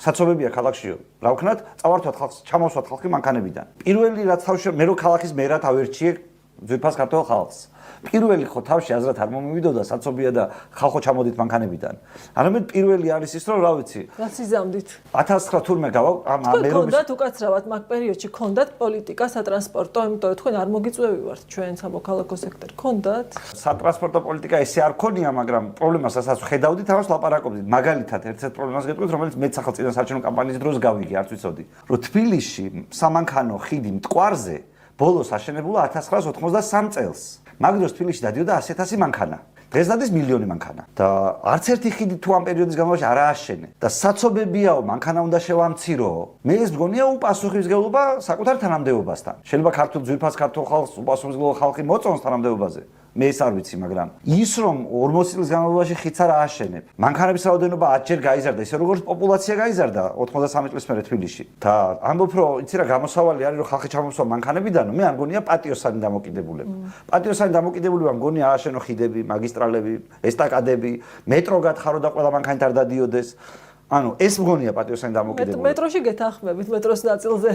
საცობებია ქალაქშიო. რა ვქნათ, წავართვათ ხალხს, ჩამოვსვათ ხალხი მანქანებიდან. პირველი რაც თავში მე რო ქალაქის მერად ავერჩიე ძვირფას ქართველ ხალხს. პირველი ხო თავში აზრად არ მომივიდოდა საცობია და ხალხო ჩამოდით მანქანებიდან. არამედ პირველი არის ის რომ რა ვიცი. რაც იზამდით. 1009 თურმე გავა ამ მერობის გქონდათ უკაცრავად მაგ პერიოდში გქონდათ პოლიტიკა სატრანსპორტო, იმიტომ თქვენ არ მოგიწვევი ვართ ჩვენ სამოქალაქო სექტორი. გქონდათ? სატრანსპორტო პოლიტიკა ესე არ ქონია, მაგრამ პრობლემას რასაც ხედავდით, ამას ლაპარაკობდით. მაგალითად, ერთ-ერთ პრობლემას გეტყვით, რომელიც მეც სახელმწიფო საარჩევნო კამპანიის დროს გავიგე, არც ვიცოდი. რომ თბილისში სამანქანო ხიდი მტკვარზე ბოლოს აშენებულა 1993 წელს. მაგ დროს თბილისში დადიოდა 100,000 მანქანა. დღეს დადის მილიონი მანქანა. და არც ერთი ხიდი თუ ამ პერიოდის განმავლობაში არ ააშენე. და საცობებიაო, მანქანა უნდა შევამციროო. მე ეს მგონია უპასუხისმგებლობა საკუთარ თანამდებობასთან. შეიძლება ქართულ ძვირფას ქართულ ხალხს უპასუხისმგებლობა ხალხი მოწონს თანამდებობაზე. მე ეს არ ვიცი, მაგრამ ის რომ 40 წლის განმავლობაში ხიდს არ ააშენებ. მანქანების რაოდენობა 10-ჯერ გაიზარდა, ისე როგორც პოპულაცია გაიზარდა 93 წლის მერე თბილისში. და ამბობ რომ იცი რა გამოსავალი არის რომ ხალხი ჩამოსვა მანქანებიდანო, მე არ მგონია პატიოსანი დამოკიდებულება. პატიოსანი დამოკიდებულება მგონია ააშენო ხიდები, მაგისტრალები, ესტაკადები, მეტრო გათხარო და ყველა მანქანით არ დადიოდეს. ანუ ეს მგონია პატიოსანი დამოკიდებულება. მეტროში გეთანხმებით მეტროს ნაწილზე.